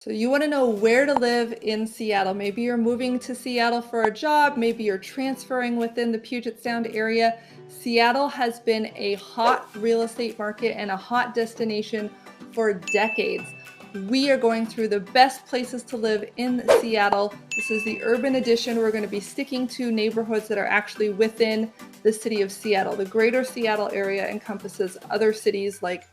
So you want to know where to live in Seattle. Maybe you're moving to Seattle for a job, maybe you're transferring within the Puget Sound area. Seattle has been a hot real estate market and a hot destination for decades. We are going through the best places to live in Seattle. This is the urban edition. We're going to be sticking to neighborhoods that are actually within the city of Seattle. The greater Seattle area encompasses other cities like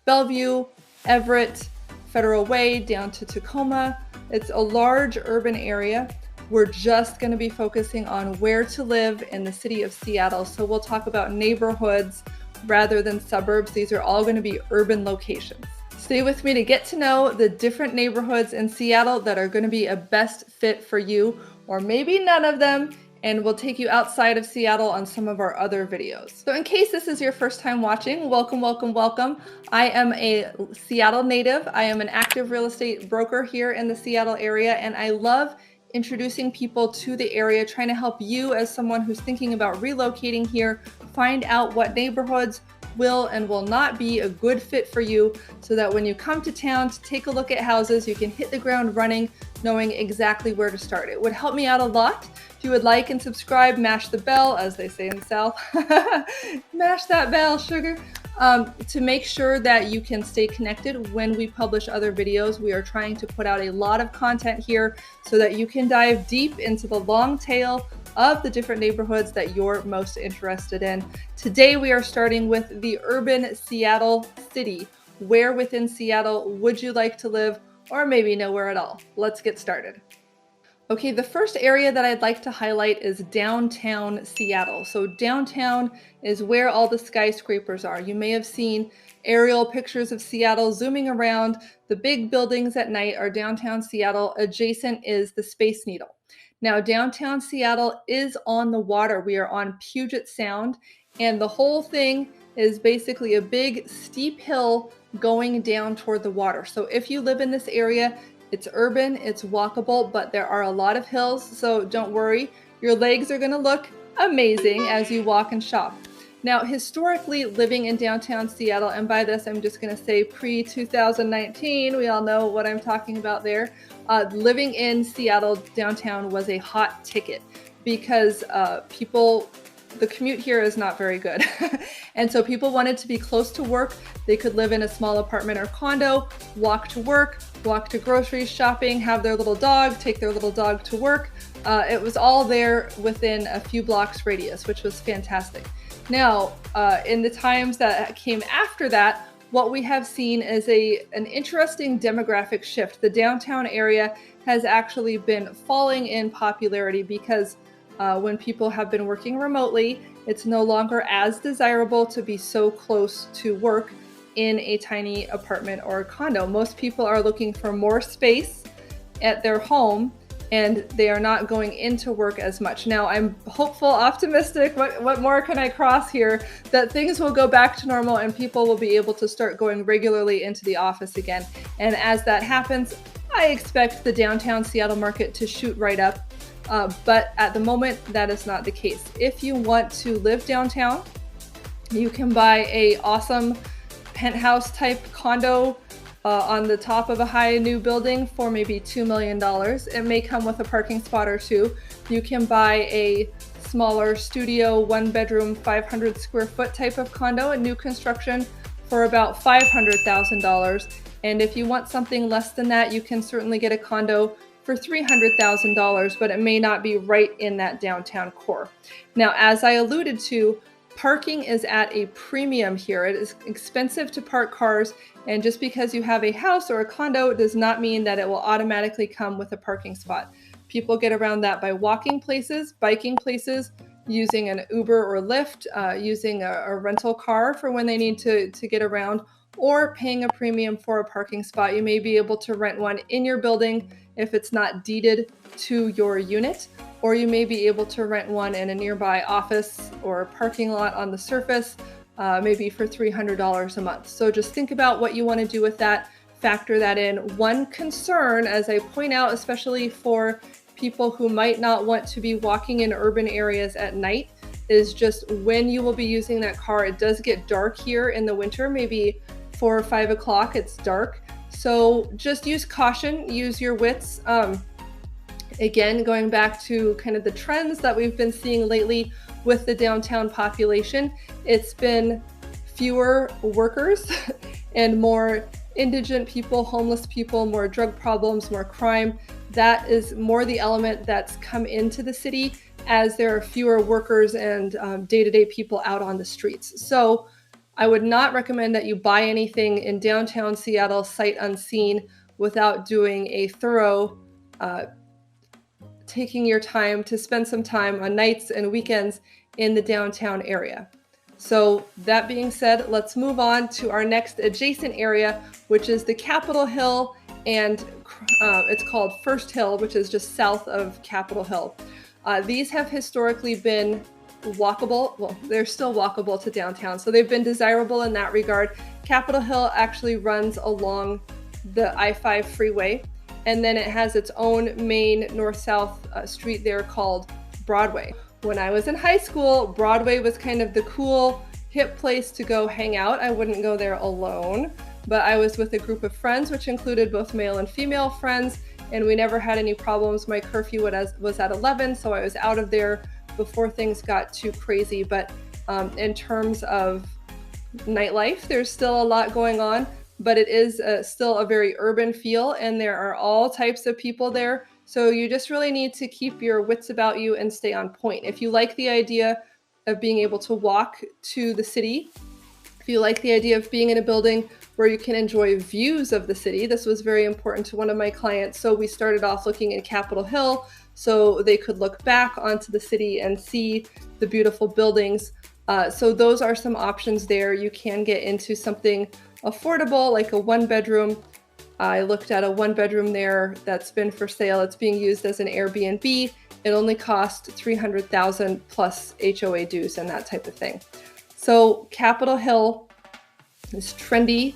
Bellevue, Everett, Federal Way, down to Tacoma. It's a large urban area. We're just going to be focusing on where to live in the city of Seattle. So we'll talk about neighborhoods rather than suburbs. These are all going to be urban locations. Stay with me to get to know the different neighborhoods in Seattle that are going to be a best fit for you, or maybe none of them, and we'll take you outside of Seattle on some of our other videos. So in case this is your first time watching, welcome, welcome, welcome. I am a Seattle native. I am an active real estate broker here in the Seattle area, and I love introducing people to the area, trying to help you as someone who's thinking about relocating here, find out what neighborhoods will and will not be a good fit for you, so that when you come to town to take a look at houses, you can hit the ground running, knowing exactly where to start. It would help me out a lot if you would like and subscribe, mash the bell, as they say in the South. Mash that bell, sugar. To make sure that you can stay connected when we publish other videos. We are trying to put out a lot of content here so that you can dive deep into the long tail of the different neighborhoods that you're most interested in. Today we are starting with the urban Seattle city. Where within Seattle would you like to live, or maybe nowhere at all? Let's get started. Okay, the first area that I'd like to highlight is downtown Seattle. So downtown is where all the skyscrapers are. You may have seen aerial pictures of Seattle zooming around. The big buildings at night are downtown Seattle. Adjacent is the Space Needle. Now, downtown Seattle is on the water. We are on Puget Sound, and the whole thing is basically a big steep hill going down toward the water. So if you live in this area, it's urban, it's walkable, but there are a lot of hills, so don't worry. Your legs are gonna look amazing as you walk and shop. Now, historically, living in downtown Seattle, and by this I'm just gonna say pre-2019, we all know what I'm talking about there. Living in Seattle downtown was a hot ticket because the commute here is not very good. And so people wanted to be close to work. They could live in a small apartment or condo, walk to work, walk to groceries, shopping, have their little dog, take their little dog to work. It was all there within a few blocks radius, which was fantastic. Now, in the times that came after that, what we have seen is an interesting demographic shift. The downtown area has actually been falling in popularity because when people have been working remotely, it's no longer as desirable to be so close to work in a tiny apartment or a condo. Most people are looking for more space at their home, and they are not going into work as much. Now, I'm hopeful, optimistic, what more can I cross here, that things will go back to normal and people will be able to start going regularly into the office again. And as that happens, I expect the downtown Seattle market to shoot right up. But at the moment, that is not the case. If you want to live downtown, you can buy an awesome penthouse type condo on the top of a high new building for maybe $2 million. It may come with a parking spot or two. You can buy a smaller studio, one bedroom, 500 square foot type of condo in new construction for about $500,000. And if you want something less than that, you can certainly get a condo for $300,000, but it may not be right in that downtown core. Now, as I alluded to, parking is at a premium here. It is expensive to park cars, and just because you have a house or a condo does not mean that it will automatically come with a parking spot. People get around that by walking places, biking places, using an Uber or Lyft, using a rental car for when they need to get around, or paying a premium for a parking spot. You may be able to rent one in your building if it's not deeded to your unit, or you may be able to rent one in a nearby office or parking lot on the surface, maybe for $300 a month. So just think about what you want to do with that, factor that in. One concern, as I point out, especially for people who might not want to be walking in urban areas at night, is just when you will be using that car. It does get dark here in the winter, maybe 4 or 5 o'clock, it's dark. So just use caution, use your wits. Again, going back to kind of the trends that we've been seeing lately with the downtown population, it's been fewer workers and more indigent people, homeless people, more drug problems, more crime. That is more the element that's come into the city as there are fewer workers and day-to-day people out on the streets. So I would not recommend that you buy anything in downtown Seattle sight unseen without doing a thorough taking your time to spend some time on nights and weekends in the downtown area. So that being said, let's move on to our next adjacent area, which is the Capitol Hill, and it's called First Hill, which is just south of Capitol Hill. These have historically been walkable. Well, they're still walkable to downtown, so they've been desirable in that regard. Capitol Hill actually runs along the I-5 freeway, and then it has its own main north-south street there called Broadway. When I was in high school, Broadway was kind of the cool, hip place to go hang out. I wouldn't go there alone, but I was with a group of friends, which included both male and female friends, and we never had any problems. My curfew was at 11, so I was out of there before things got too crazy. But in terms of nightlife, there's still a lot going on, but it is still a very urban feel, and there are all types of people there. So you just really need to keep your wits about you and stay on point. If you like the idea of being able to walk to the city, if you like the idea of being in a building where you can enjoy views of the city, this was very important to one of my clients. So we started off looking in Capitol Hill so they could look back onto the city and see the beautiful buildings. So those are some options there. You can get into something affordable, like a one-bedroom. I looked at a one-bedroom there that's been for sale. It's being used as an Airbnb. It only cost $300,000 plus HOA dues and that type of thing. So Capitol Hill is trendy,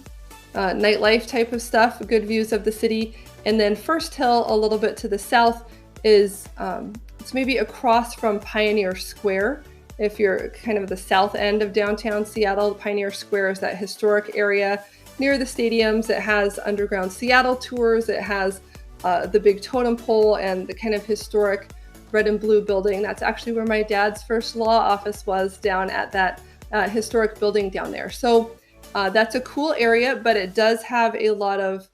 nightlife type of stuff, good views of the city. And then First Hill, a little bit to the south, is it's maybe across from Pioneer Square. If you're kind of the south end of downtown Seattle, Pioneer Square is that historic area near the stadiums. It has underground Seattle tours. It has the big totem pole and the kind of historic red and blue building. That's actually where my dad's first law office was, down at that historic building down there. So that's a cool area, but it does have a lot of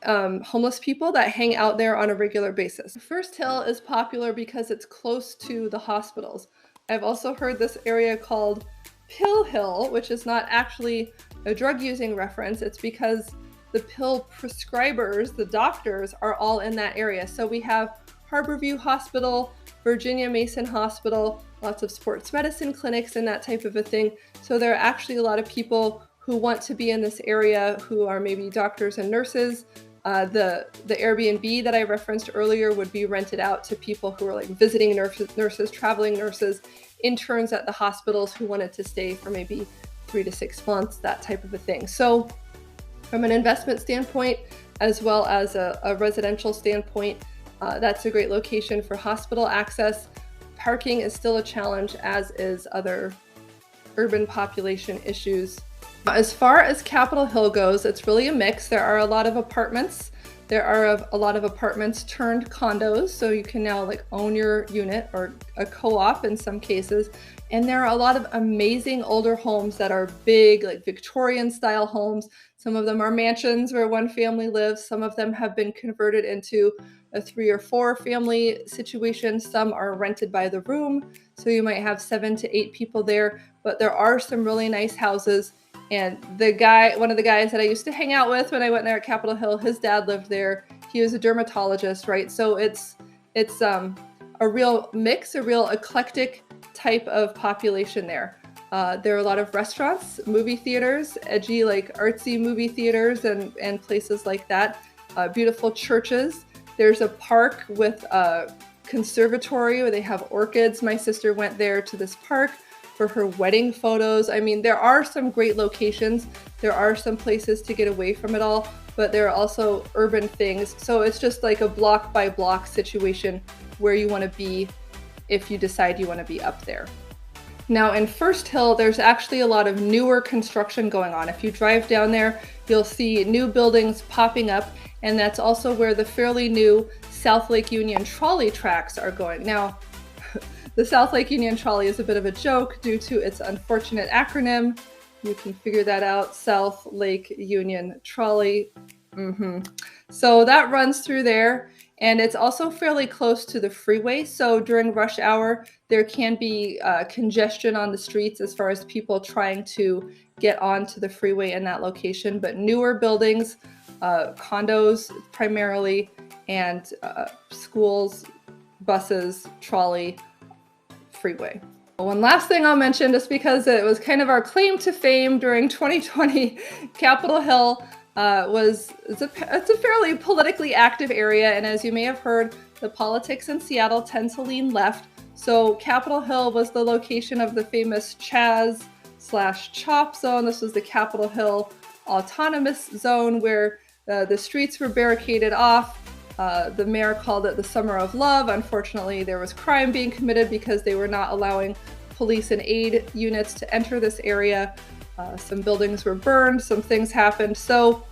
homeless people that hang out there on a regular basis. First Hill is popular because it's close to the hospitals. I've also heard this area called Pill Hill, which is not actually a drug using reference. It's because the pill prescribers, the doctors, are all in that area. So we have Harborview Hospital, Virginia Mason Hospital, lots of sports medicine clinics and that type of a thing. So there are actually a lot of people who want to be in this area who are maybe doctors and nurses. The Airbnb that I referenced earlier would be rented out to people who are like visiting nurses, traveling nurses, interns at the hospitals who wanted to stay for maybe 3 to 6 months, that type of a thing. So from an investment standpoint, as well as a residential standpoint, that's a great location for hospital access. Parking is still a challenge, as is other urban population issues. As far as Capitol Hill goes, it's really a mix. There are a lot of apartments. There are a lot of apartments turned condos, so you can now like own your unit, or a co-op in some cases. And there are a lot of amazing older homes that are big, like Victorian style homes. Some of them are mansions where one family lives. Some of them have been converted into a 3 or 4 family situation. Some are rented by the room, so you might have 7 to 8 people there. But there are some really nice houses. And one of the guys that I used to hang out with when I went there at Capitol Hill, his dad lived there. He was a dermatologist, right? So it's a real mix, a real eclectic type of population there. There are a lot of restaurants, movie theaters, edgy, like artsy movie theaters and places like that. Beautiful churches. There's a park with a conservatory where they have orchids. My sister went there to this park for her wedding photos. I mean, there are some great locations. There are some places to get away from it all, but there are also urban things. So it's just like a block by block situation where you want to be if you decide you want to be up there. Now in First Hill, there's actually a lot of newer construction going on. If you drive down there, you'll see new buildings popping up, and that's also where the fairly new South Lake Union trolley tracks are going. Now, the South Lake Union trolley is a bit of a joke due to its unfortunate acronym. You can figure that out, South Lake Union trolley. So that runs through there, and it's also fairly close to the freeway. So during rush hour, there can be congestion on the streets as far as people trying to get onto the freeway in that location. But newer buildings, condos primarily, and schools, buses, trolley, freeway. One last thing I'll mention, just because it was kind of our claim to fame during 2020, Capitol Hill it's a fairly politically active area, and as you may have heard, the politics in Seattle tend to lean left. So Capitol Hill was the location of the famous Chaz/CHOP zone. This was the Capitol Hill Autonomous Zone, where the streets were barricaded off. The mayor called it the Summer of Love. Unfortunately, there was crime being committed because they were not allowing police and aid units to enter this area. Some buildings were burned, some things happened. So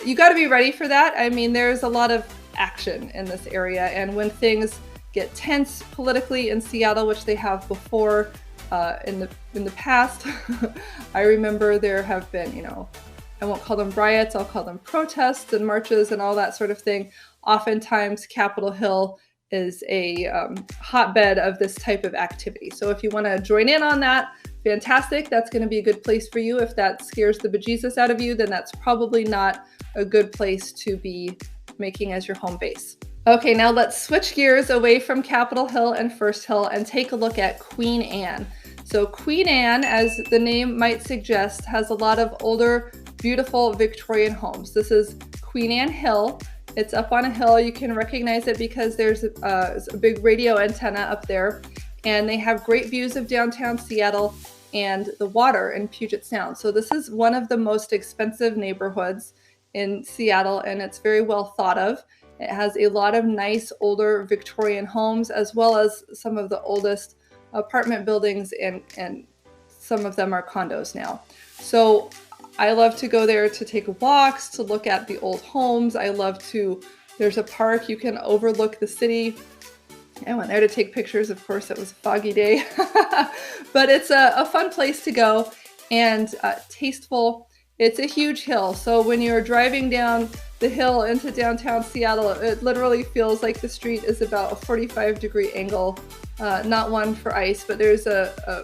you got to be ready for that. I mean, there's a lot of action in this area, and when things get tense politically in Seattle, which they have before in the past, I remember there have been, I won't call them riots, I'll call them protests and marches and all that sort of thing. Oftentimes, Capitol Hill is a hotbed of this type of activity. So if you want to join in on that, fantastic. That's going to be a good place for you. If that scares the bejesus out of you, then that's probably not a good place to be making as your home base. Okay, now let's switch gears away from Capitol Hill and First Hill and take a look at Queen Anne. So Queen Anne, as the name might suggest, has a lot of older, beautiful Victorian homes. This is Queen Anne Hill. It's up on a hill. You can recognize it because there's a big radio antenna up there, and they have great views of downtown Seattle and the water in Puget Sound. So this is one of the most expensive neighborhoods in Seattle, and it's very well thought of. It has a lot of nice older Victorian homes, as well as some of the oldest apartment buildings, and some of them are condos now. So I love to go there to take walks, to look at the old homes. There's a park, you can overlook the city. I went there to take pictures. Of course, it was a foggy day, but it's a fun place to go, and tasteful. It's a huge hill. So when you're driving down the hill into downtown Seattle, it literally feels like the street is about a 45-degree angle. Not one for ice, but there's a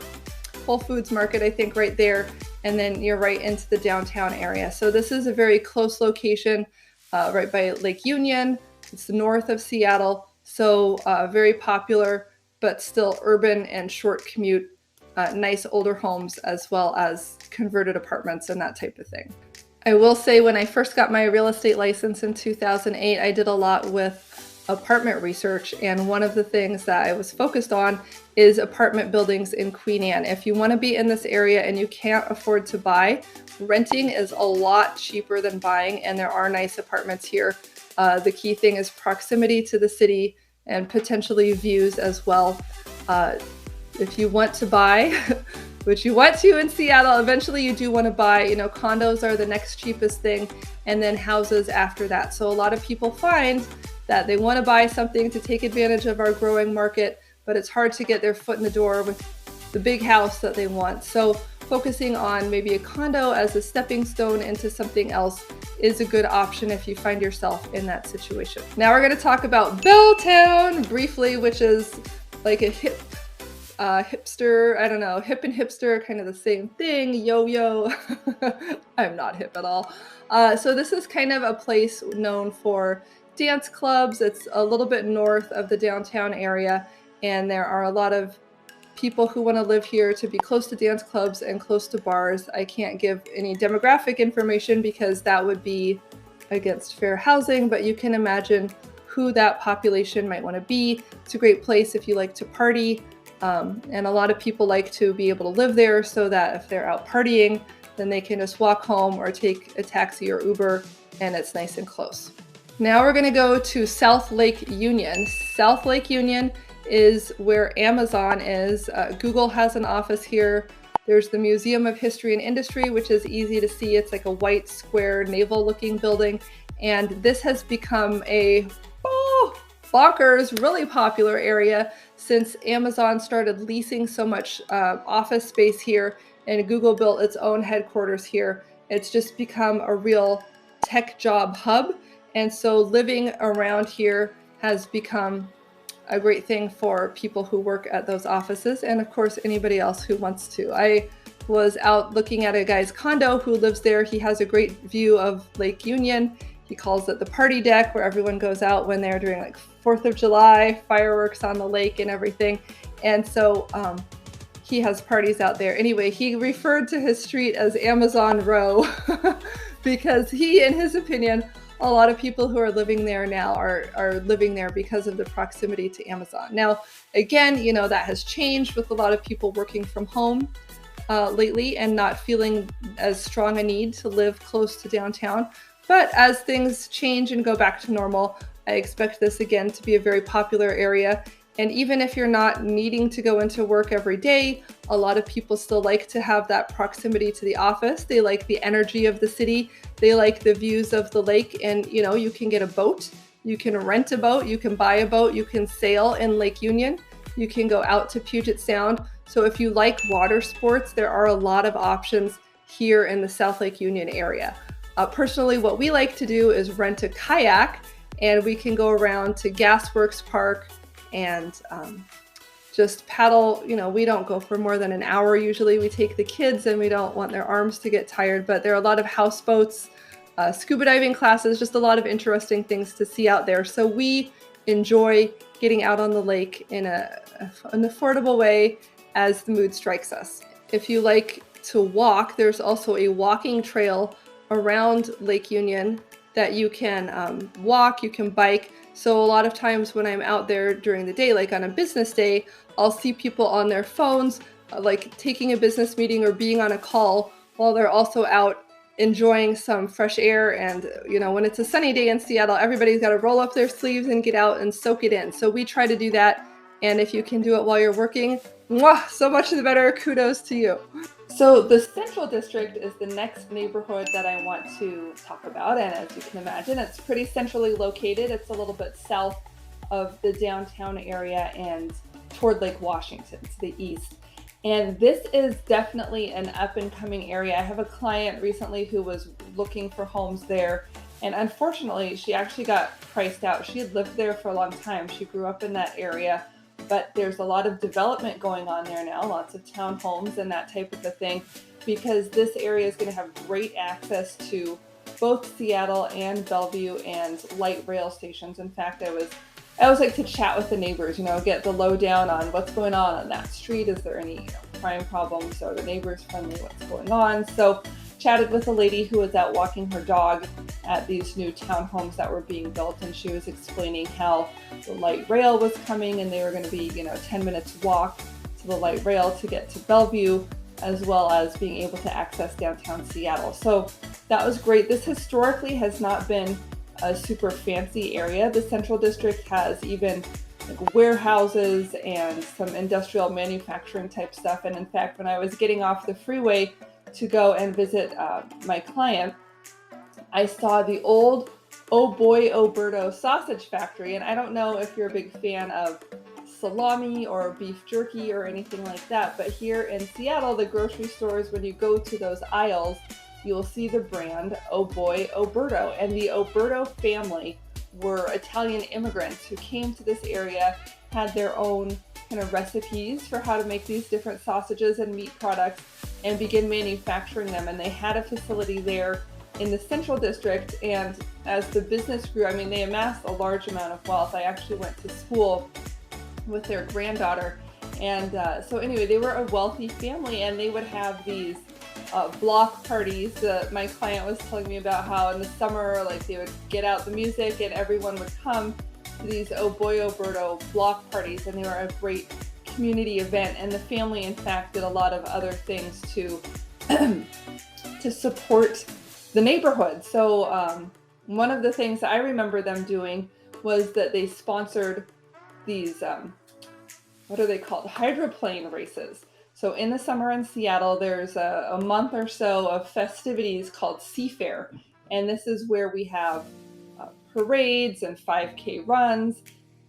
Whole Foods market, I think, right there. And then you're right into the downtown area. So this is a very close location, right by Lake Union. It's north of Seattle. So very popular, but still urban and short commute, nice older homes, as well as converted apartments and that type of thing. I will say, when I first got my real estate license in 2008, I did a lot with apartment research, and one of the things that I was focused on is apartment buildings in Queen Anne. If you want to be in this area and you can't afford to buy, renting is a lot cheaper than buying, and there are nice apartments here. The key thing is proximity to the city and potentially views as well. If you want to buy, which you want to in Seattle, eventually you do want to buy, condos are the next cheapest thing, and then houses after that. So a lot of people find that they want to buy something to take advantage of our growing market, but it's hard to get their foot in the door with the big house that they want. So focusing on maybe a condo as a stepping stone into something else is a good option if you find yourself in that situation. Now we're going to talk about Belltown briefly, which is like a hipster, I don't know, hip and hipster, kind of the same thing, yo-yo. I'm not hip at all. So this is kind of a place known for dance clubs. It's a little bit north of the downtown area, and there are a lot of people who want to live here to be close to dance clubs and close to bars. I can't give any demographic information because that would be against fair housing, but you can imagine who that population might want to be. It's a great place if you like to party, and a lot of people like to be able to live there so that if they're out partying, then they can just walk home or take a taxi or Uber, and it's nice and close. Now we're going to go to South Lake Union. South Lake Union is where Amazon is. Google has an office here. There's the Museum of History and Industry, which is easy to see. It's like a white square naval-looking building. And this has become a bonkers, really popular area since Amazon started leasing so much office space here and Google built its own headquarters here. It's just become a real tech job hub. And so living around here has become a great thing for people who work at those offices and of course anybody else who wants to. I was out looking at a guy's condo who lives there. He has a great view of Lake Union. He calls it the party deck, where everyone goes out when they're doing like 4th of July, fireworks on the lake and everything. And so he has parties out there. Anyway, he referred to his street as Amazon Row because he, in his opinion, a lot of people who are living there now are living there because of the proximity to Amazon. Now, again, you know, that has changed with a lot of people working from home lately and not feeling as strong a need to live close to downtown. But as things change and go back to normal, I expect this again to be a very popular area. And even if you're not needing to go into work every day, a lot of people still like to have that proximity to the office. They like the energy of the city. They like the views of the lake. And, you know, you can get a boat, you can rent a boat, you can buy a boat, you can sail in Lake Union, you can go out to Puget Sound. So if you like water sports, there are a lot of options here in the South Lake Union area. Personally, what we like to do is rent a kayak and we can go around to Gasworks Park and just paddle. You know, we don't go for more than an hour usually. We take the kids and we don't want their arms to get tired, but there are a lot of houseboats, scuba diving classes, just a lot of interesting things to see out there. So we enjoy getting out on the lake in an affordable way as the mood strikes us. If you like to walk, there's also a walking trail around Lake Union that you can walk, you can bike. So a lot of times when I'm out there during the day, like on a business day, I'll see people on their phones, like taking a business meeting or being on a call while they're also out enjoying some fresh air. And, you know, when it's a sunny day in Seattle, everybody's got to roll up their sleeves and get out and soak it in. So we try to do that. And if you can do it while you're working, mwah, so much the better. Kudos to you. So the Central District is the next neighborhood that I want to talk about. And as you can imagine, it's pretty centrally located. It's a little bit south of the downtown area and toward Lake Washington to the east. And this is definitely an up and coming area. I have a client recently who was looking for homes there. And unfortunately, she actually got priced out. She had lived there for a long time. She grew up in that area. But there's a lot of development going on there now, lots of townhomes and that type of a thing, because this area is going to have great access to both Seattle and Bellevue and light rail stations. In fact, I always like to chat with the neighbors, you know, get the lowdown on what's going on that street. Is there any crime problems? Are the neighbors friendly? What's going on? So chatted with a lady who was out walking her dog at these new townhomes that were being built, and she was explaining how the light rail was coming and they were going to be, you know, 10 minutes walk to the light rail to get to Bellevue, as well as being able to access downtown Seattle. So that was great. This historically has not been a super fancy area. The Central District has even like warehouses and some industrial manufacturing type stuff. And in fact, when I was getting off the freeway to go and visit my client, I saw the old Oh Boy Oberto sausage factory. And I don't know if you're a big fan of salami or beef jerky or anything like that, but here in Seattle, the grocery stores, when you go to those aisles, you will see the brand Oh Boy Oberto. And the Oberto family were Italian immigrants who came to this area, had their own kind of recipes for how to make these different sausages and meat products and begin manufacturing them. And they had a facility there in the Central District. And as the business grew, I mean, they amassed a large amount of wealth. I actually went to school with their granddaughter. And so anyway, they were a wealthy family and they would have these block parties. My client was telling me about how in the summer, like they would get out the music and everyone would come to these Oh Boy Oberto block parties, and they were a great community event. And the family, in fact, did a lot of other things to to support the neighborhood. So one of the things I remember them doing was that they sponsored these what are they called? Hydroplane races. So in the summer in Seattle, there's a month or so of festivities called Seafair. And this is where we have parades and 5K runs.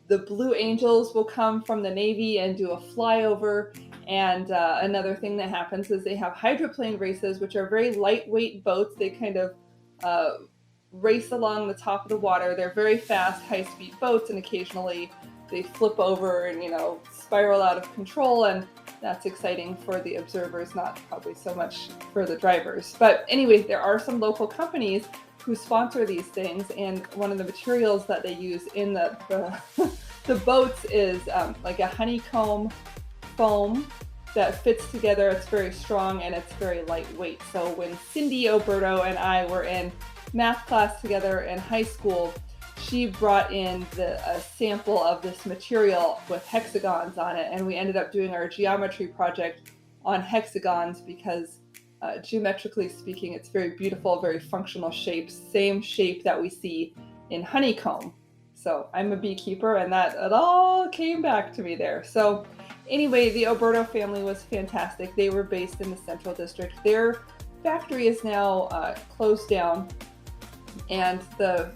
The Blue Angels will come from the Navy and do a flyover. And another thing that happens is they have hydroplane races, which are very lightweight boats. They kind of race along the top of the water. They're very fast, high-speed boats, and occasionally they flip over and, spiral out of control. And that's exciting for the observers, not probably so much for the drivers. But anyway, there are some local companies who sponsor these things, and one of the materials that they use in the the boats is like a honeycomb foam that fits together. It's very strong and it's very lightweight. So when Cindy Oberto and I were in math class together in high school, she brought in a sample of this material with hexagons on it, and we ended up doing our geometry project on hexagons because geometrically speaking, it's very beautiful, very functional shapes, same shape that we see in honeycomb. So I'm a beekeeper, and that it all came back to me there. So anyway, the Oberto family was fantastic. They were based in the Central District. Their factory is now closed down, and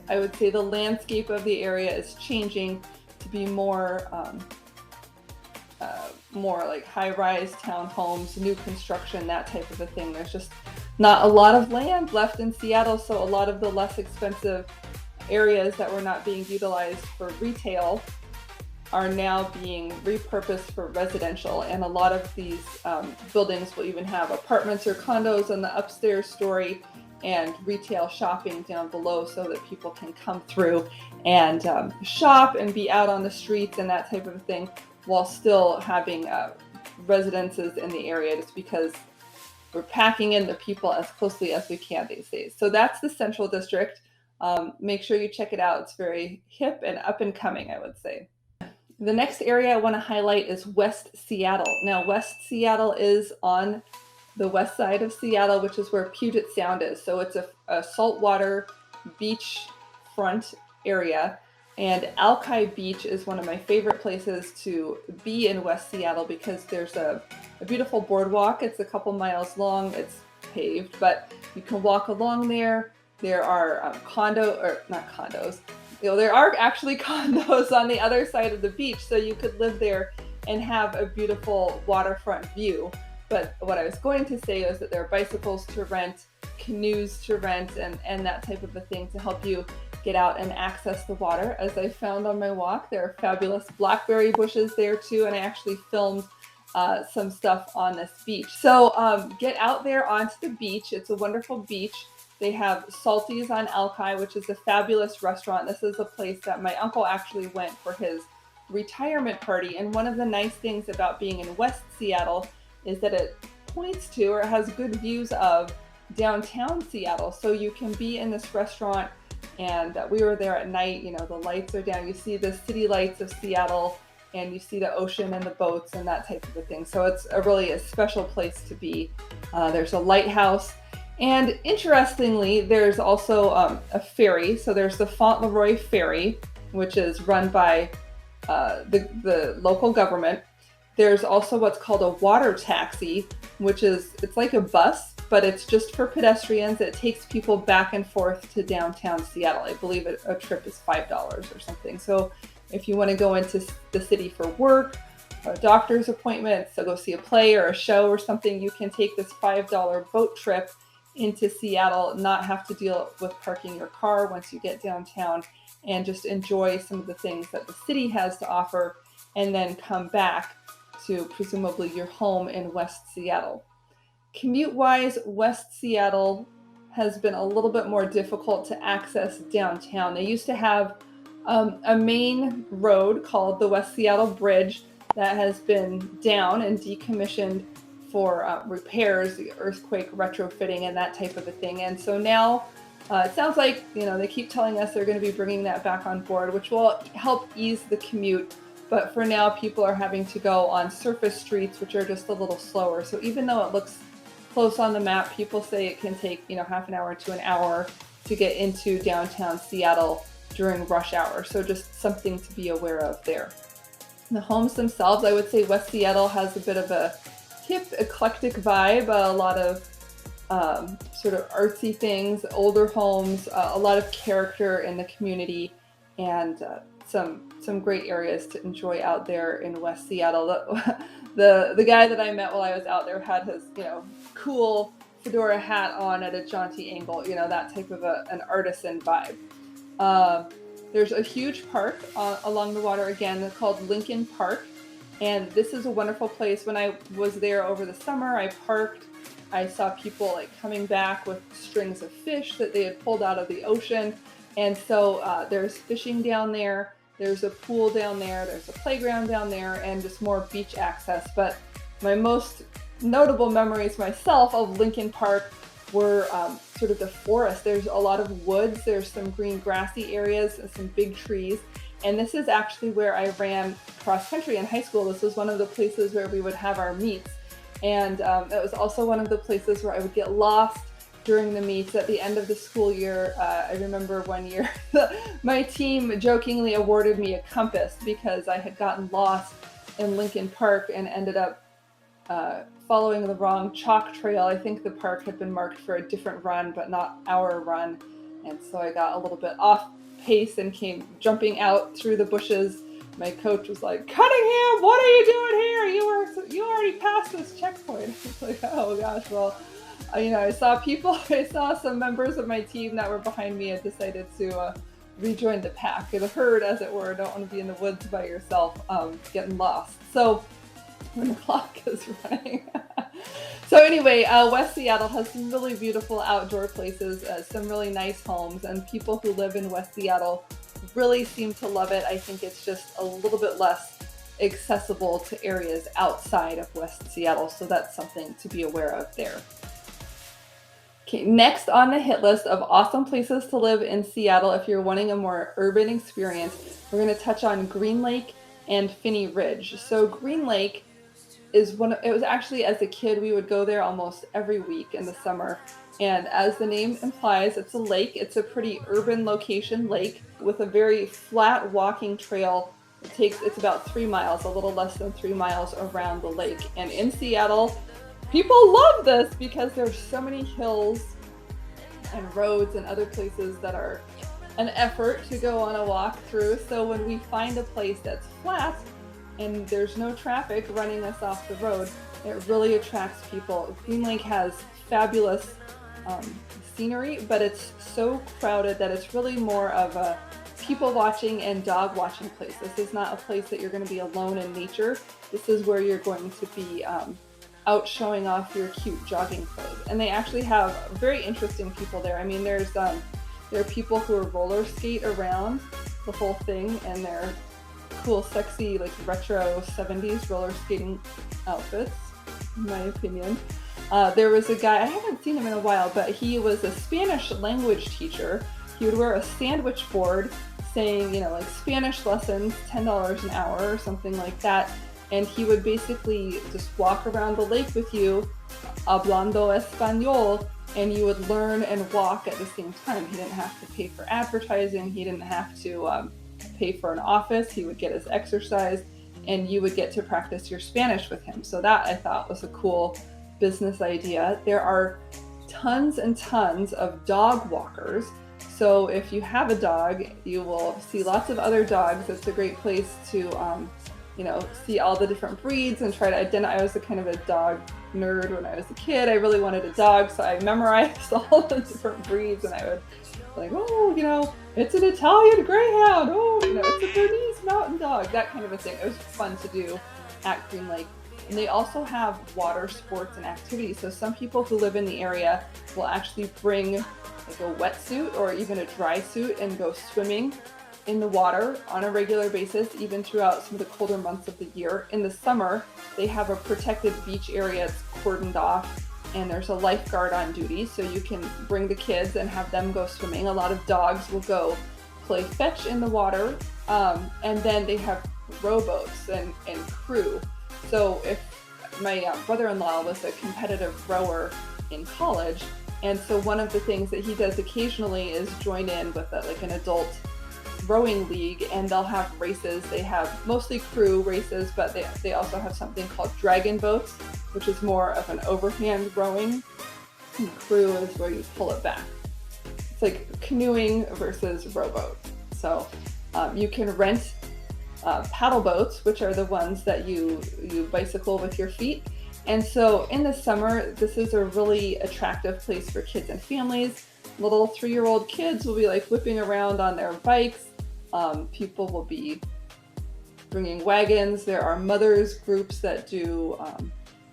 I would say the landscape of the area is changing to be more like high-rise townhomes, new construction, that type of a thing. There's just not a lot of land left in Seattle, so a lot of the less expensive areas that were not being utilized for retail are now being repurposed for residential, and a lot of these buildings will even have apartments or condos in the upstairs story and retail shopping down below so that people can come through and shop and be out on the streets and that type of thing, while still having residences in the area, just because we're packing in the people as closely as we can these days. So that's the Central District. Make sure you check it out. It's very hip and up and coming, I would say. The next area I want to highlight is West Seattle. Now, West Seattle is on the west side of Seattle, which is where Puget Sound is. So it's a saltwater beach front area. And Alki Beach is one of my favorite places to be in West Seattle because there's a beautiful boardwalk. It's a couple miles long. It's paved, but you can walk along there. There are not condos. There are actually condos on the other side of the beach, so you could live there and have a beautiful waterfront view. But what I was going to say is that there are bicycles to rent, canoes to rent, and that type of a thing to help you get out and access the water. As I found on my walk, there are fabulous blackberry bushes there too, and I actually filmed some stuff on this beach. So get out there onto the beach. It's a wonderful beach. They have Salty's on Alki, which is a fabulous restaurant. This is a place that my uncle actually went for his retirement party. And one of the nice things about being in West Seattle is that it points to, or it has good views of, downtown Seattle. So you can be in this restaurant, and we were there at night. The lights are down. You see the city lights of Seattle, and you see the ocean and the boats and that type of a thing. So it's really a special place to be. There's a lighthouse. And interestingly, there's also a ferry. So there's the Fauntleroy Ferry, which is run by the local government. There's also what's called a water taxi, it's like a bus, but it's just for pedestrians. It takes people back and forth to downtown Seattle. I believe a trip is $5 or something. So if you want to go into the city for work, or a doctor's appointment, so go see a play or a show or something, you can take this $5 boat trip into Seattle, not have to deal with parking your car once you get downtown, and just enjoy some of the things that the city has to offer, and then come back to presumably your home in West Seattle. Commute-wise, West Seattle has been a little bit more difficult to access downtown. They used to have a main road called the West Seattle Bridge that has been down and decommissioned for repairs, earthquake retrofitting, and that type of a thing. And so now it sounds like, they keep telling us they're going to be bringing that back on board, which will help ease the commute. But for now, people are having to go on surface streets, which are just a little slower. So even though it looks close on the map, people say it can take, half an hour to an hour to get into downtown Seattle during rush hour. So just something to be aware of there. The homes themselves, I would say West Seattle has a bit of a hip, eclectic vibe, a lot of sort of artsy things, older homes, a lot of character in the community, and some great areas to enjoy out there in West Seattle. The guy that I met while I was out there had his cool fedora hat on at a jaunty angle, that type of an artisan vibe. Uh, there's a huge park along the water again called Lincoln Park, and this is a wonderful place. When I was there over the summer, I parked. I saw people like coming back with strings of fish that they had pulled out of the ocean. And so there's fishing down there. There's a pool down there. There's a playground down there and just more beach access. But my most notable memories myself of Lincoln Park were sort of the forest. There's a lot of woods. There's some green grassy areas and some big trees. And this is actually where I ran cross country in high school. This was one of the places where we would have our meets. And it was also one of the places where I would get lost during the meets at the end of the school year. I remember one year my team jokingly awarded me a compass because I had gotten lost in Lincoln Park and ended up following the wrong chalk trail. I think the park had been marked for a different run, but not our run. And so I got a little bit off pace and came jumping out through the bushes. My coach was like, "Cunningham, what are you doing here? You already passed this checkpoint." I was like, "Oh gosh, well, I saw some members of my team that were behind me and decided to rejoin the pack. The herd, as it were. Don't want to be in the woods by yourself, getting lost." So when the clock is running. So anyway, West Seattle has some really beautiful outdoor places, some really nice homes, and people who live in West Seattle really seem to love it. I think it's just a little bit less accessible to areas outside of West Seattle, so that's something to be aware of there. Okay, next on the hit list of awesome places to live in Seattle if you're wanting a more urban experience, we're going to touch on Green Lake and Phinney Ridge. So Green Lake it was actually, as a kid, we would go there almost every week in the summer. And as the name implies, it's a lake. It's a pretty urban location lake with a very flat walking trail. It's about 3 miles, a little less than 3 miles around the lake. And in Seattle, people love this because there's so many hills and roads and other places that are an effort to go on a walk through. So when we find a place that's flat and there's no traffic running us off the road, it really attracts people. Green Lake has fabulous scenery, but it's so crowded that it's really more of a people watching and dog watching place. This is not a place that you're going to be alone in nature. This is where you're going to be out showing off your cute jogging clothes. And they actually have very interesting people there. I mean, there are people who are roller skate around the whole thing, and they're cool, sexy, like retro 70s roller skating outfits, in my opinion. There was a guy, I haven't seen him in a while, but he was a Spanish language teacher. He would wear a sandwich board saying, like Spanish lessons, $10 an hour or something like that. And he would basically just walk around the lake with you, hablando español, and you would learn and walk at the same time. He didn't have to pay for advertising. He didn't have to pay for an office. He would get his exercise, and you would get to practice your Spanish with him. So that, I thought, was a cool business idea. There are tons and tons of dog walkers. So if you have a dog, you will see lots of other dogs. It's a great place to see all the different breeds and try to identify. I was a kind of a dog nerd when I was a kid. I really wanted a dog, so I memorized all the different breeds, and I would it's an Italian Greyhound. It's a Bernese Mountain Dog, that kind of a thing. It was fun to do at Green Lake. And they also have water sports and activities. So some people who live in the area will actually bring like a wetsuit or even a dry suit and go swimming in the water on a regular basis, even throughout some of the colder months of the year. In the summer, they have a protected beach area. It's cordoned off, and there's a lifeguard on duty, so you can bring the kids and have them go swimming. A lot of dogs will go play fetch in the water, and then they have rowboats and crew. So if my brother-in-law was a competitive rower in college, and so one of the things that he does occasionally is join in with an adult rowing league, and they'll have races. They have mostly crew races, but they also have something called dragon boats, which is more of an overhand rowing, and crew is where you pull it back. It's like canoeing versus rowboat. So you can rent paddle boats, which are the ones that you bicycle with your feet. And so in the summer, this is a really attractive place for kids and families. Little 3-year-old kids will be like whipping around on their bikes. People will be bringing wagons. There are mothers groups that do,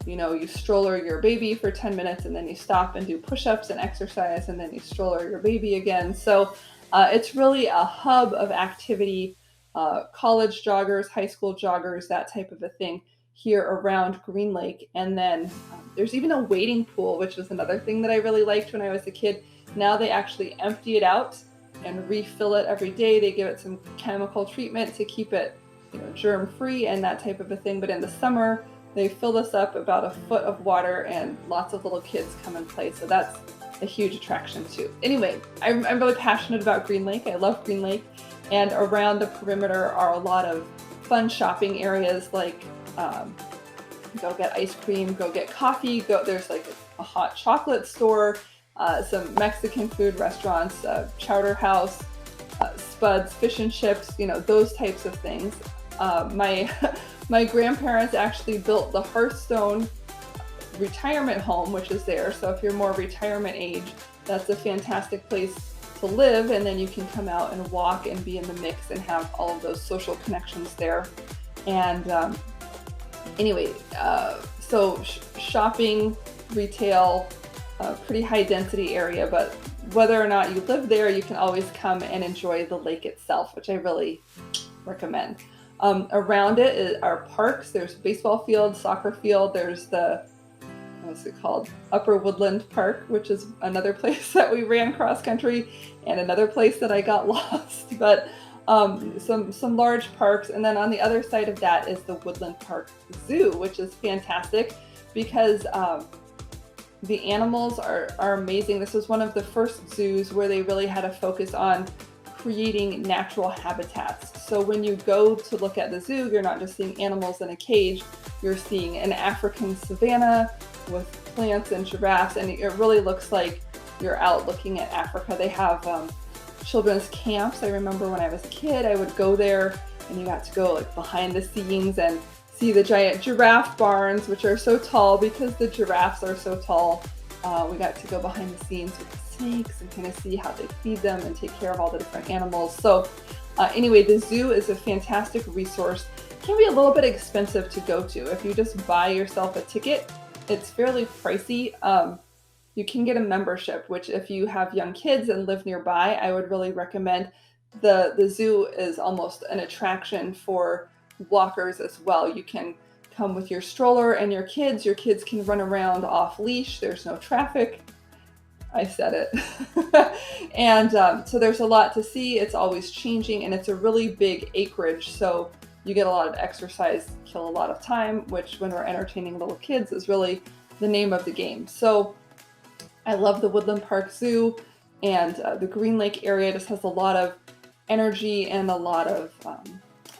you stroller your baby for 10 minutes and then you stop and do push-ups and exercise, and then you stroller your baby again. So it's really a hub of activity, college joggers, high school joggers, that type of a thing here around Green Lake. And then there's even a wading pool, which was another thing that I really liked when I was a kid. Now they actually empty it out and refill it every day. They give it some chemical treatment to keep it germ-free and that type of a thing. But in the summer, they fill this up about a foot of water and lots of little kids come and play. So that's a huge attraction too. Anyway, I'm really passionate about Green Lake. I love Green Lake. And around the perimeter are a lot of fun shopping areas, like go get ice cream, go get coffee, there's like a hot chocolate store, some Mexican food restaurants, Chowder House, Spuds, fish and chips, those types of things. My grandparents actually built the Hearthstone retirement home, which is there. So if you're more retirement age, that's a fantastic place to live. And then you can come out and walk and be in the mix and have all of those social connections there. And so shopping, retail, pretty high density area, but whether or not you live there, you can always come and enjoy the lake itself, which I really recommend. Around it are parks. There's baseball field, soccer field. There's what's it called? Upper Woodland Park, which is another place that we ran cross country, and another place that I got lost. But some large parks. And then on the other side of that is the Woodland Park Zoo, which is fantastic because the animals are amazing. This was one of the first zoos where they really had a focus on creating natural habitats. So when you go to look at the zoo, you're not just seeing animals in a cage, you're seeing an African savanna with plants and giraffes, and it really looks like you're out looking at Africa. They have children's camps. I remember when I was a kid, I would go there and you got to go like behind the scenes and see the giant giraffe barns, which are so tall because the giraffes are so tall. We got to go behind the scenes with the snakes and kind of see how they feed them and take care of all the different animals. So anyway, the zoo is a fantastic resource. It can be a little bit expensive to go to. If you just buy yourself a ticket, it's fairly pricey. You can get a membership, which if you have young kids and live nearby, I would really recommend. The zoo is almost an attraction for walkers as well. You can come with your stroller and your kids. Your kids can run around off leash. There's no traffic. I said it. And so there's a lot to see. It's always changing, and it's a really big acreage. So you get a lot of exercise, kill a lot of time, which when we're entertaining little kids is really the name of the game. So I love the Woodland Park Zoo, and the Green Lake area just has a lot of energy and a lot of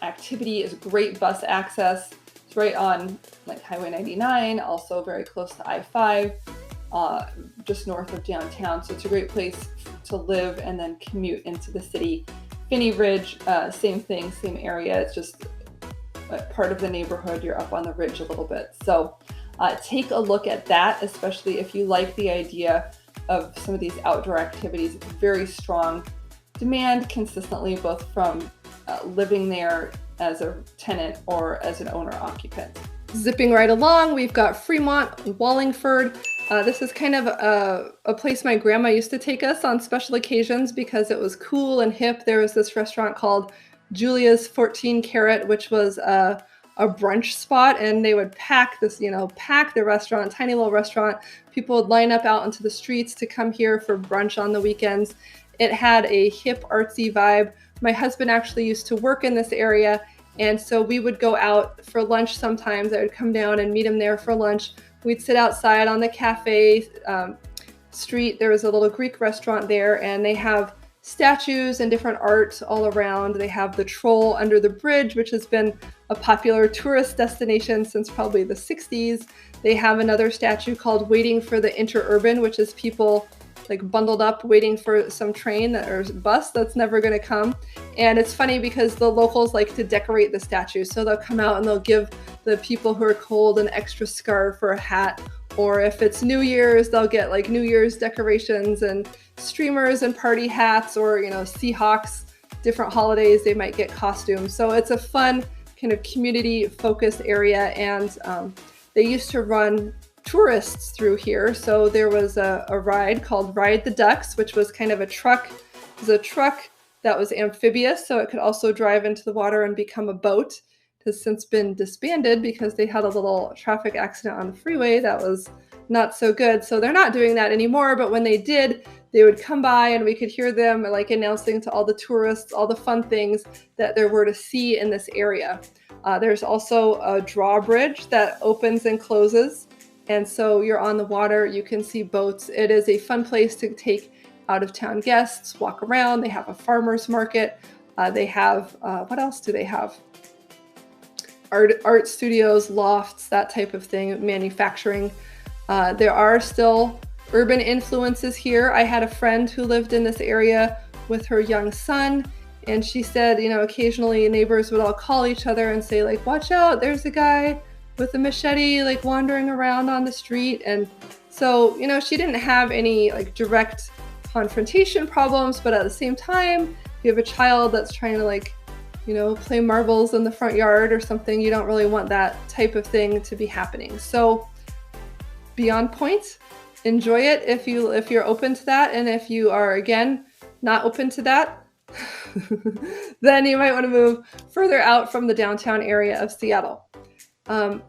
activity. Is great bus access. It's right on like Highway 99, also very close to I-5, just north of downtown. So it's a great place to live and then commute into the city. Finney Ridge, same thing, same area. It's just part of the neighborhood. You're up on the ridge a little bit. So take a look at that, especially if you like the idea of some of these outdoor activities. It's very strong demand consistently, both from living there as a tenant or as an owner-occupant. Zipping right along, we've got Fremont, Wallingford. This is kind of a place my grandma used to take us on special occasions because it was cool and hip. There was this restaurant called Julia's 14 Carat, which was a brunch spot, and they would pack the restaurant, tiny little restaurant. People would line up out into the streets to come here for brunch on the weekends. It had a hip, artsy vibe. My husband actually used to work in this area, and so we would go out for lunch sometimes. I would come down and meet him there for lunch. We'd sit outside on the cafe street. There was a little Greek restaurant there, and they have statues and different art all around. They have the troll under the bridge, which has been a popular tourist destination since probably the 60s. They have another statue called Waiting for the Interurban, which is people like bundled up waiting for some train or bus that's never going to come. And it's funny because the locals like to decorate the statue. So they'll come out and they'll give the people who are cold an extra scarf or a hat. Or if it's New Year's, they'll get like New Year's decorations and streamers and party hats, or, you know, Seahawks, different holidays, they might get costumes. So it's a fun kind of community focused area. And they used to run tourists through here. So there was a ride called Ride the Ducks, which was kind of a truck. It was a truck that was amphibious, so it could also drive into the water and become a boat. It has since been disbanded because they had a little traffic accident on the freeway that was not so good. So they're not doing that anymore, but when they did, they would come by and we could hear them like announcing to all the tourists all the fun things that there were to see in this area. There's also a drawbridge that opens and closes. And so you're on the water, you can see boats. It is a fun place to take out of town guests, walk around. They have a farmer's market. They have, what else do they have? Art studios, lofts, that type of thing, manufacturing. There are still urban influences here. I had a friend who lived in this area with her young son, and she said, you know, occasionally neighbors would all call each other and say like, watch out, there's a guy with a machete like wandering around on the street. And so, you know, she didn't have any like direct confrontation problems, but at the same time, if you have a child that's trying to like, you know, play marbles in the front yard or something, you don't really want that type of thing to be happening. So be on point, enjoy it if you're open to that. And if you are, again, not open to that, then you might want to move further out from the downtown area of Seattle.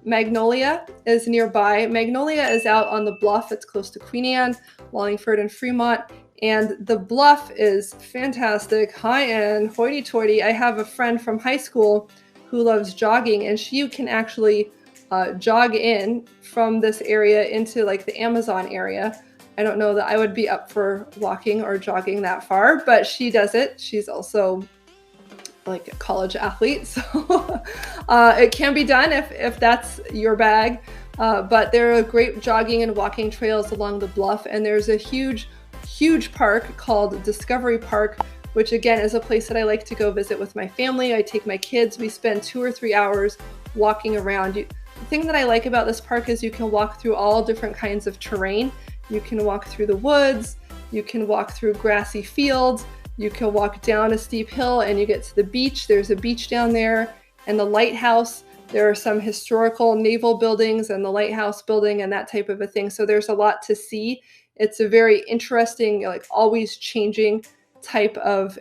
Magnolia is nearby. Magnolia is out on the bluff. It's close to Queen Anne, Wallingford, and Fremont. And the bluff is fantastic, high-end, hoity-toity. I have a friend from high school who loves jogging, and she can actually jog in from this area into like the Amazon area. I don't know that I would be up for walking or jogging that far, but she does it. She's also like a college athlete, so it can be done if that's your bag. But there are great jogging and walking trails along the bluff, and there's a huge park called Discovery Park, which again is a place that I like to go visit with my family. I take my kids, we spend 2 or 3 hours walking around. The thing that I like about this park is you can walk through all different kinds of terrain. You can walk through the woods, you can walk through grassy fields, you can walk down a steep hill and you get to the beach. There's a beach down there and the lighthouse. There are some historical naval buildings and the lighthouse building and that type of a thing. So there's a lot to see. It's a very interesting, like always changing type of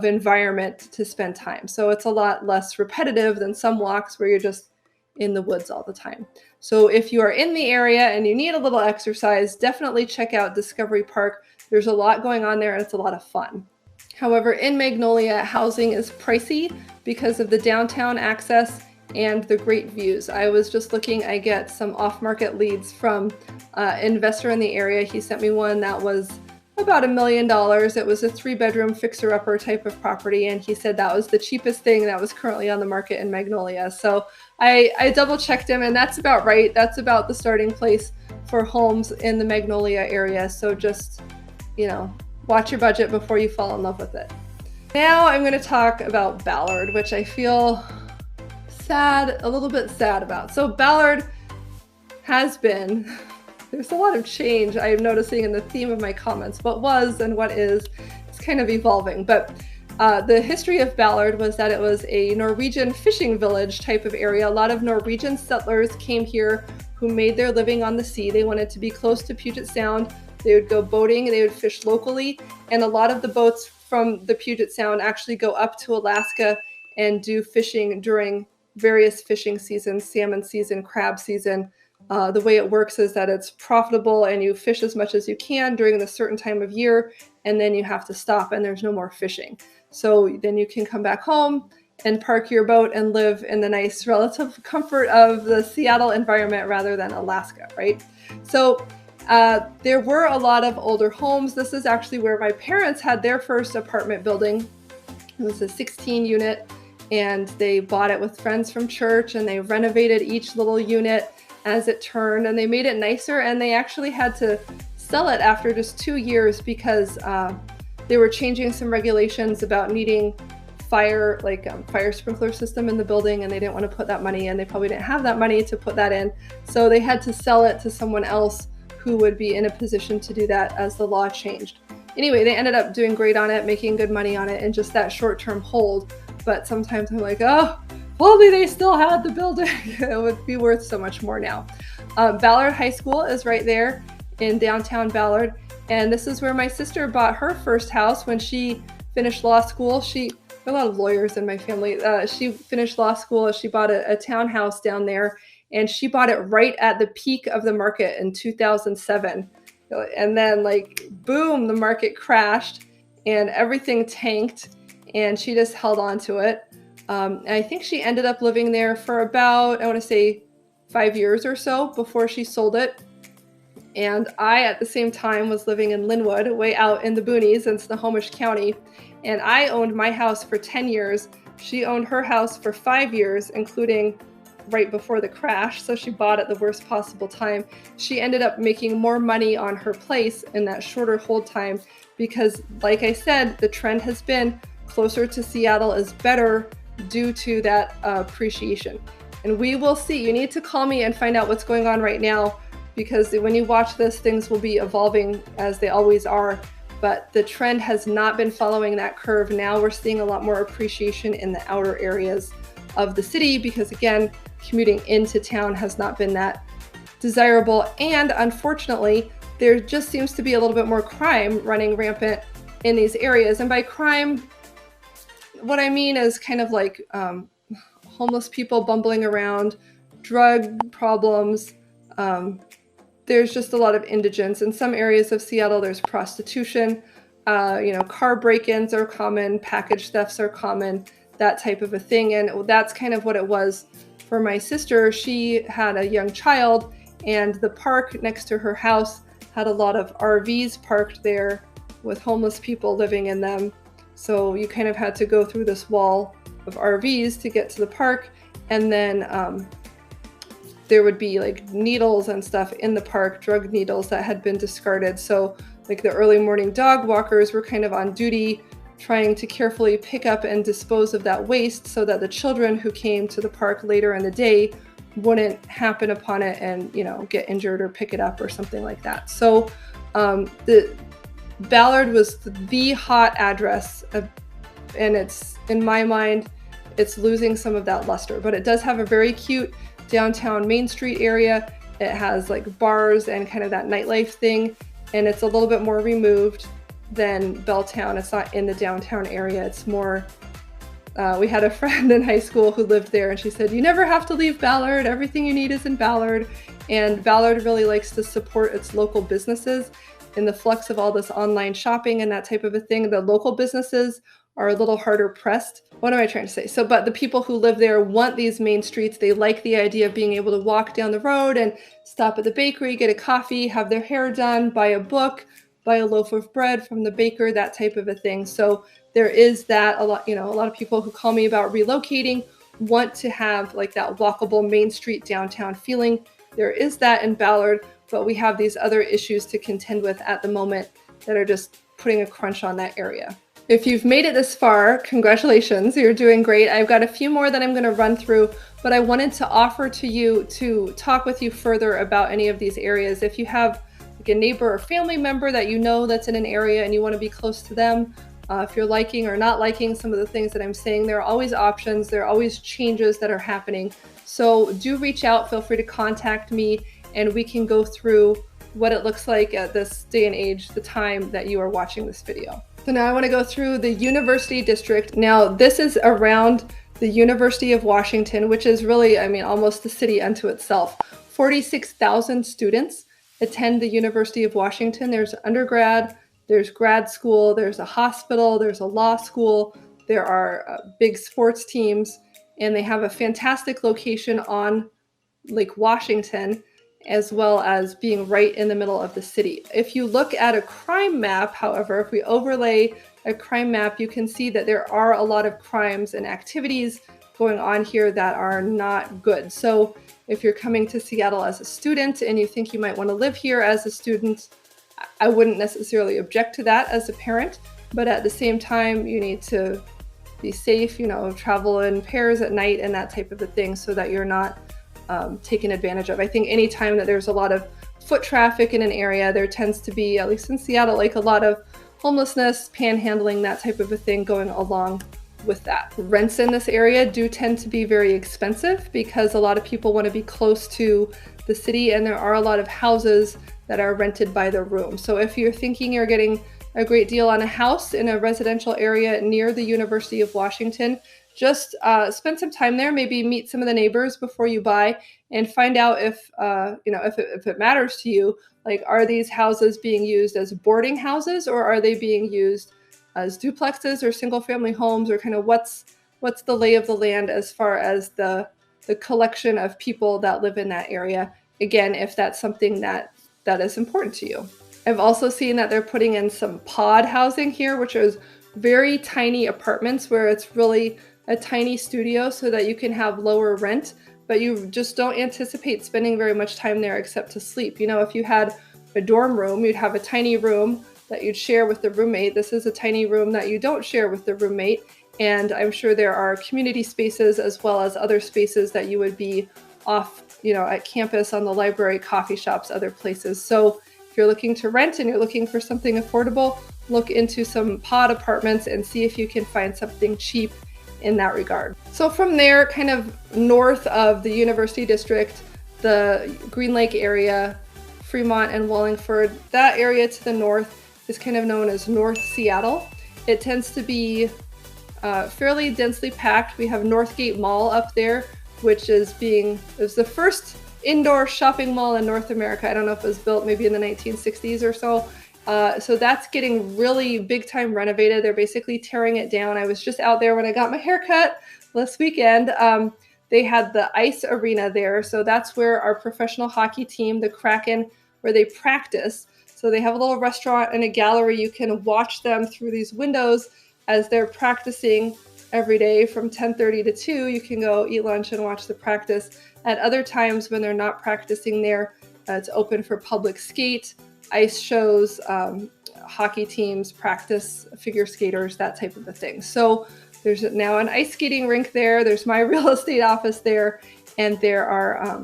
environment to spend time. So it's a lot less repetitive than some walks where you're just in the woods all the time. So if you are in the area and you need a little exercise, definitely check out Discovery Park. There's a lot going on there and it's a lot of fun. However, in Magnolia, housing is pricey because of the downtown access and the great views. I was just looking, I get some off-market leads from an investor in the area. He sent me one that was about $1 million. It was a 3-bedroom fixer-upper type of property, and he said that was the cheapest thing that was currently on the market in Magnolia. So I double-checked him, and that's about right. That's about the starting place for homes in the Magnolia area. So just, you know, watch your budget before you fall in love with it. Now I'm going to talk about Ballard, which I feel sad, a little bit sad about. So Ballard has been, there's a lot of change I am noticing in the theme of my comments. What was and what is, it's kind of evolving. But the history of Ballard was that it was a Norwegian fishing village type of area. A lot of Norwegian settlers came here who made their living on the sea. They wanted to be close to Puget Sound. They would go boating, they would fish locally, and a lot of the boats from the Puget Sound actually go up to Alaska and do fishing during various fishing seasons, salmon season, crab season. The way it works is that it's profitable and you fish as much as you can during the certain time of year, and then you have to stop and there's no more fishing. So then you can come back home and park your boat and live in the nice relative comfort of the Seattle environment rather than Alaska, right? So There were a lot of older homes. This is actually where my parents had their first apartment building. It was a 16 unit, and they bought it with friends from church, and they renovated each little unit as it turned, and they made it nicer, and they actually had to sell it after just 2 years because they were changing some regulations about needing fire sprinkler system in the building, and they didn't want to put that money in. They probably didn't have that money to put that in. So they had to sell it to someone else who would be in a position to do that as the law changed. Anyway, they ended up doing great on it, making good money on it in just that short-term hold. But sometimes I'm like, oh, if only they still had the building. It would be worth so much more now. Ballard High School is right there in downtown Ballard. And this is where my sister bought her first house when she finished law school. A lot of lawyers in my family. She finished law school. She bought a townhouse down there, and she bought it right at the peak of the market in 2007. And then, like, boom, the market crashed and everything tanked, and she just held on to it. And I think she ended up living there for about, I want to say, 5 years or so before she sold it. And I, at the same time, was living in Linwood, way out in the boonies in Snohomish County. And I owned my house for 10 years. She owned her house for 5 years, including right before the crash. So she bought at the worst possible time. She ended up making more money on her place in that shorter hold time because, like I said, the trend has been closer to Seattle is better due to that appreciation. And we will see. You need to call me and find out what's going on right now, because when you watch this, things will be evolving as they always are. But the trend has not been following that curve. Now we're seeing a lot more appreciation in the outer areas of the city because, again, commuting into town has not been that desirable. And unfortunately, there just seems to be a little bit more crime running rampant in these areas. And by crime, what I mean is kind of like homeless people bumbling around, drug problems. There's just a lot of indigence. In some areas of Seattle, there's prostitution. Car break-ins are common, package thefts are common, that type of a thing. And that's kind of what it was for my sister. She had a young child, and the park next to her house had a lot of RVs parked there with homeless people living in them. So you kind of had to go through this wall of RVs to get to the park. And then there would be like needles and stuff in the park, drug needles that had been discarded. So like the early morning dog walkers were kind of on duty trying to carefully pick up and dispose of that waste so that the children who came to the park later in the day wouldn't happen upon it and, get injured or pick it up or something like that. So the Ballard was the hot address, and it's, in my mind, it's losing some of that luster, but it does have a very cute downtown Main Street area. It has like bars and kind of that nightlife thing, and it's a little bit more removed than Belltown. It's not in the downtown area. It's more, we had a friend in high school who lived there, and she said, you never have to leave Ballard. Everything you need is in Ballard. And Ballard really likes to support its local businesses. In the flux of all this online shopping and that type of a thing, the local businesses are a little harder pressed. What am I trying to say? But the people who live there want these main streets. They like the idea of being able to walk down the road and stop at the bakery, get a coffee, have their hair done, buy a book, buy a loaf of bread from the baker, that type of a thing. So there is that. A lot of people who call me about relocating want to have like that walkable Main Street downtown feeling. There is that in Ballard, but we have these other issues to contend with at the moment that are just putting a crunch on that area. If you've made it this far, congratulations, you're doing great. I've got a few more that I'm going to run through, but I wanted to offer to you to talk with you further about any of these areas. If you have like a neighbor or family member that you know that's in an area and you want to be close to them, if you're liking or not liking some of the things that I'm saying, there are always options, there are always changes that are happening. So do reach out, feel free to contact me, and we can go through what it looks like at this day and age, the time that you are watching this video. So now I want to go through the University District. Now this is around the University of Washington, which is really, almost the city unto itself. 46,000 students attend the University of Washington. There's undergrad, there's grad school, there's a hospital, there's a law school, there are big sports teams, and they have a fantastic location on Lake Washington. as well as being right in the middle of the city. If you look at a crime map, however, if we overlay a crime map, you can see that there are a lot of crimes and activities going on here that are not good. So if you're coming to Seattle as a student and you think you might want to live here as a student, I wouldn't necessarily object to that as a parent, but at the same time, you need to be safe, travel in pairs at night and that type of a thing so that you're not taken advantage of. I think anytime that there's a lot of foot traffic in an area, there tends to be, at least in Seattle, like a lot of homelessness, panhandling, that type of a thing going along with that. Rents in this area do tend to be very expensive because a lot of people want to be close to the city, and there are a lot of houses that are rented by the room. So if you're thinking you're getting a great deal on a house in a residential area near the University of Washington, just spend some time there, maybe meet some of the neighbors before you buy and find out if it matters to you. Like, are these houses being used as boarding houses, or are they being used as duplexes or single family homes, or kind of what's the lay of the land as far as the collection of people that live in that area? Again, if that's something that is important to you. I've also seen that they're putting in some pod housing here, which is very tiny apartments where it's really a tiny studio so that you can have lower rent, but you just don't anticipate spending very much time there except to sleep. If you had a dorm room, you'd have a tiny room that you'd share with the roommate. This is a tiny room that you don't share with the roommate. And I'm sure there are community spaces as well as other spaces that you would be off, at campus, on the library, coffee shops, other places. So if you're looking to rent and you're looking for something affordable, look into some pod apartments and see if you can find something cheap in that regard. So from there, kind of north of the University District, the Green Lake area, Fremont and Wallingford, that area to the north is kind of known as North Seattle. It tends to be fairly densely packed. We have Northgate Mall up there, which is the first indoor shopping mall in North America. I don't know if it was built maybe in the 1960s or so. So that's getting really big time renovated. They're basically tearing it down. I was just out there when I got my haircut last weekend. They had the ice arena there. So that's where our professional hockey team, the Kraken, where they practice. So they have a little restaurant and a gallery. You can watch them through these windows as they're practicing every day from 10:30 to 2. You can go eat lunch and watch the practice. At other times when they're not practicing there, it's open for public skate, ice shows, hockey teams, practice, figure skaters, that type of a thing. So there's now an ice skating rink there. There's my real estate office there. And there are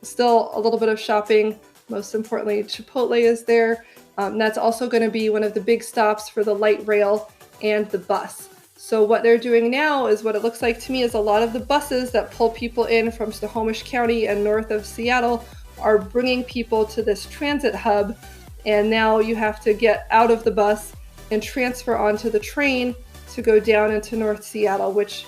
still a little bit of shopping. Most importantly, Chipotle is there. That's also going to be one of the big stops for the light rail and the bus. So what they're doing now is, what it looks like to me, is a lot of the buses that pull people in from Snohomish County and north of Seattle are bringing people to this transit hub. And now you have to get out of the bus and transfer onto the train to go down into North Seattle, which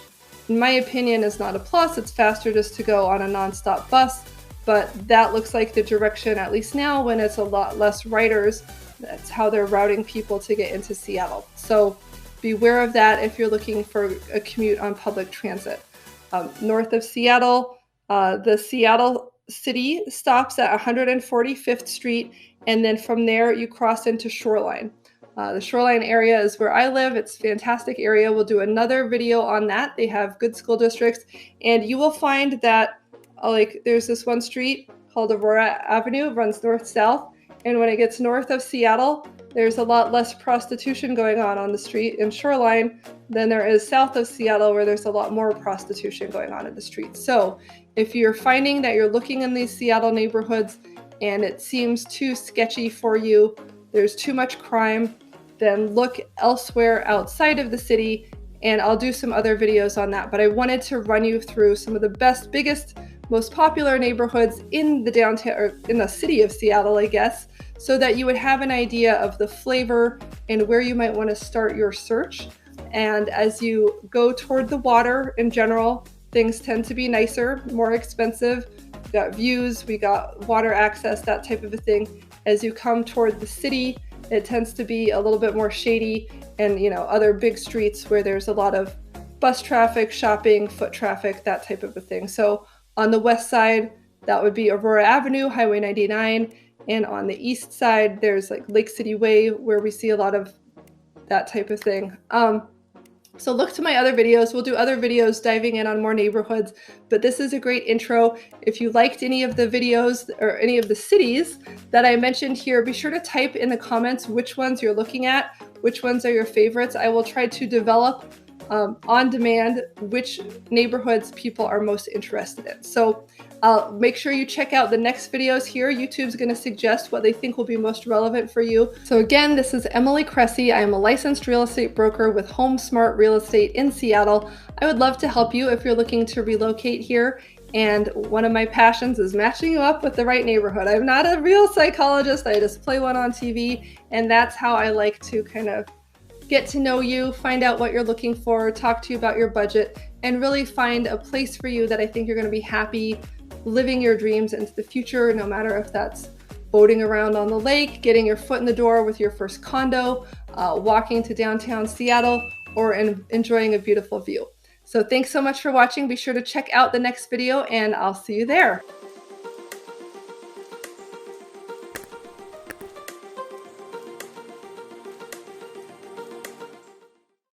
in my opinion is not a plus. It's faster just to go on a nonstop bus, but that looks like the direction, at least now when it's a lot less riders. That's how they're routing people to get into Seattle. So beware of that if you're looking for a commute on public transit. North of Seattle, the Seattle City stops at 145th Street, and then from there you cross into Shoreline. The Shoreline area is where I live. It's a fantastic area. We'll do another video on that. They have good school districts, and you will find that there's this one street called Aurora Avenue, runs north-south, and when it gets north of Seattle, there's a lot less prostitution going on the street in Shoreline than there is south of Seattle, where there's a lot more prostitution going on in the street. So if you're finding that you're looking in these Seattle neighborhoods and it seems too sketchy for you, there's too much crime, then look elsewhere outside of the city, and I'll do some other videos on that. But I wanted to run you through some of the best, biggest, most popular neighborhoods in the downtown, or in the city of Seattle, I guess, so that you would have an idea of the flavor and where you might want to start your search. And as you go toward the water in general, things tend to be nicer, more expensive. We got views, we got water access, that type of a thing. As you come toward the city, it tends to be a little bit more shady, and other big streets where there's a lot of bus traffic, shopping, foot traffic, that type of a thing. So on the west side, That would be Aurora Avenue, Highway 99, and on the east side, there's like Lake City Way, where we see a lot of that type of thing. So look to my other videos. We'll do other videos diving in on more neighborhoods, but this is a great intro. If you liked any of the videos or any of the cities that I mentioned here, be sure to type in the comments which ones you're looking at, which ones are your favorites. I will try to develop on demand which neighborhoods people are most interested in. So make sure you check out the next videos here. YouTube's going to suggest what they think will be most relevant for you. So again, this is Emily Cressy. I am a licensed real estate broker with Home Smart Real Estate in Seattle. I would love to help you if you're looking to relocate here. And one of my passions is matching you up with the right neighborhood. I'm not a real psychologist. I just play one on TV. And that's how I like to kind of get to know you, find out what you're looking for, talk to you about your budget, and really find a place for you that I think you're going to be happy living your dreams into the future, no matter if that's boating around on the lake, getting your foot in the door with your first condo, walking to downtown Seattle, or enjoying a beautiful view. So thanks so much for watching. Be sure to check out the next video, and I'll see you there.